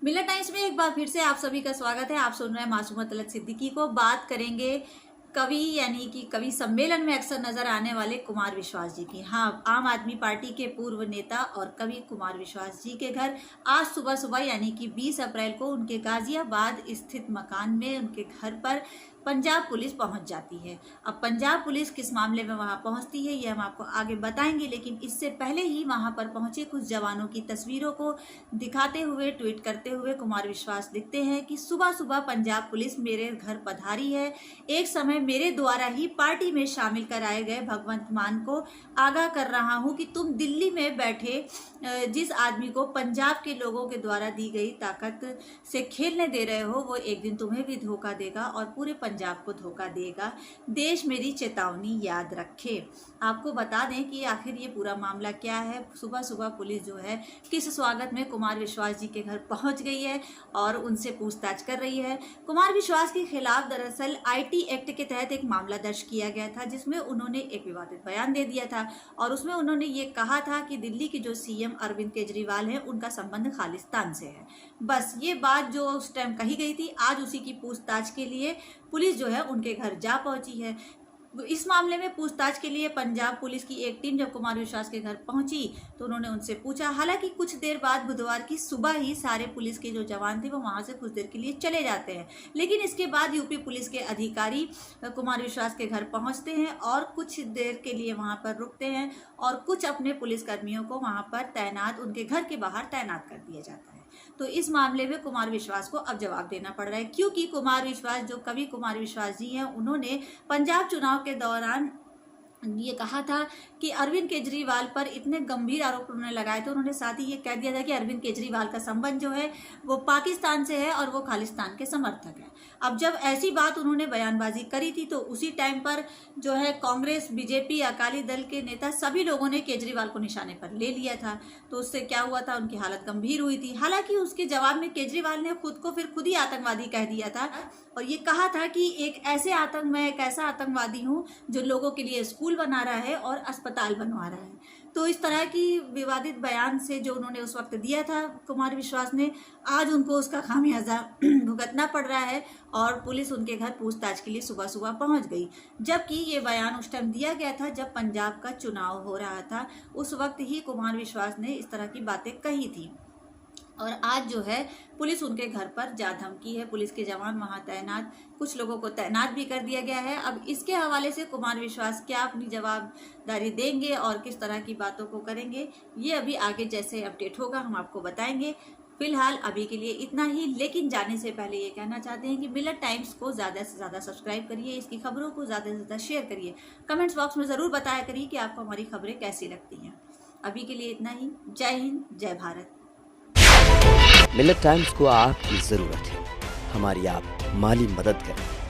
मिलत टाइम्स में एक बार फिर से आप सभी का स्वागत है। आप सुन रहे हैं मासूमा तलत सिद्दीकी को। बात करेंगे कवि यानी कि कवि सम्मेलन में अक्सर नजर आने वाले कुमार विश्वास जी की। हाँ, आम आदमी पार्टी के पूर्व नेता और कवि कुमार विश्वास जी के घर आज सुबह सुबह यानी कि 20 अप्रैल को उनके गाजियाबाद स्थित मकान में उनके घर पर पंजाब पुलिस पहुंच जाती है। अब पंजाब पुलिस किस मामले में वहां पहुंचती है ये हम आपको आगे बताएंगे, लेकिन इससे पहले ही वहां पर पहुंचे कुछ जवानों की तस्वीरों को दिखाते हुए ट्वीट करते हुए कुमार विश्वास लिखते हैं कि सुबह सुबह पंजाब पुलिस मेरे घर पधारी है। एक समय मेरे द्वारा ही पार्टी में शामिल कराए गए भगवंत मान को आगाह कर रहा हूं कि तुम दिल्ली में बैठे जिस आदमी को पंजाब के लोगों के द्वारा दी गई ताकत से खेलने दे रहे हो, वो एक दिन तुम्हें भी धोखा देगा और पूरे पंजाब को धोखा देगा। देश मेरी चेतावनी याद रखे। आपको बता दें कि आखिर ये पूरा मामला क्या है। सुबह सुबह पुलिस जो है किस स्वागत में कुमार विश्वास जी के घर पहुंच गई है और उनसे पूछताछ कर रही है। कुमार विश्वास के खिलाफ दरअसल IT एक्ट के तहत एक मामला दर्ज किया गया था, जिसमें उन्होंने एक विवादित बयान दे दिया था और उसमें उन्होंने ये कहा था कि दिल्ली के जो CM अरविंद केजरीवाल हैं उनका संबंध खालिस्तान से है। बस ये बात जो उस टाइम कही गई थी, आज उसी की पूछताछ के लिए पुलिस जो है उनके घर जा पहुंची है। इस मामले में पूछताछ के लिए पंजाब पुलिस की एक टीम जब कुमार विश्वास के घर पहुंची तो उन्होंने उनसे पूछा। हालांकि कुछ देर बाद बुधवार की सुबह ही सारे पुलिस के जो जवान थे वो वहां से कुछ देर के लिए चले जाते हैं, लेकिन इसके बाद यूपी पुलिस के अधिकारी कुमार विश्वास के घर पहुंचते हैं और कुछ देर के लिए वहां पर रुकते हैं और कुछ अपने पुलिसकर्मियों को वहां पर तैनात उनके घर के बाहर तैनात कर दिया जाता है। तो इस मामले में कुमार विश्वास को अब जवाब देना पड़ रहा है, क्योंकि कुमार विश्वास जो कवि कुमार विश्वास जी हैं उन्होंने पंजाब चुनाव के दौरान ये कहा था कि अरविंद केजरीवाल पर इतने गंभीर आरोप उन्होंने लगाए थे। उन्होंने साथ ही ये कह दिया था कि अरविंद केजरीवाल का संबंध जो है वो पाकिस्तान से है और वो खालिस्तान के समर्थक है। अब जब ऐसी बात उन्होंने बयानबाजी करी थी तो उसी टाइम पर जो है कांग्रेस, BJP, अकाली दल के नेता सभी लोगों ने केजरीवाल को निशाने पर ले लिया था। तो उससे क्या हुआ था, उनकी हालत गंभीर हुई थी। हालांकि उसके जवाब में केजरीवाल ने खुद ही आतंकवादी कह दिया था और ये कहा था कि मैं एक ऐसा आतंकवादी हूँ जो लोगों के लिए स्कूल बना रहा है और अस्पताल बनवा रहा है। तो इस तरह की विवादित बयान से जो उन्होंने उस वक्त दिया था कुमार विश्वास ने, आज उनको उसका खामियाजा भुगतना पड़ रहा है और पुलिस उनके घर पूछताछ के लिए सुबह सुबह पहुंच गई। जबकि ये बयान उस टाइम दिया गया था जब पंजाब का चुनाव हो रहा था, उस वक्त ही कुमार विश्वास ने इस तरह की बातें कही थी और आज जो है पुलिस उनके घर पर जा धमकी है। पुलिस के जवान वहां तैनात, कुछ लोगों को तैनात भी कर दिया गया है। अब इसके हवाले से कुमार विश्वास क्या अपनी जवाबदारी देंगे और किस तरह की बातों को करेंगे, ये अभी आगे जैसे अपडेट होगा हम आपको बताएंगे। फिलहाल अभी के लिए इतना ही, लेकिन जाने से पहले ये कहना चाहते हैं कि मिलत टाइम्स को ज़्यादा से ज़्यादा सब्सक्राइब करिए, इसकी खबरों को ज़्यादा से ज़्यादा शेयर करिए। कमेंट्स बॉक्स में ज़रूर बताया करिए कि आपको हमारी खबरें कैसी लगती हैं। अभी के लिए इतना ही। जय हिंद, जय भारत। मिलत टाइम्स को आपकी जरूरत है, हमारी आप माली मदद करें।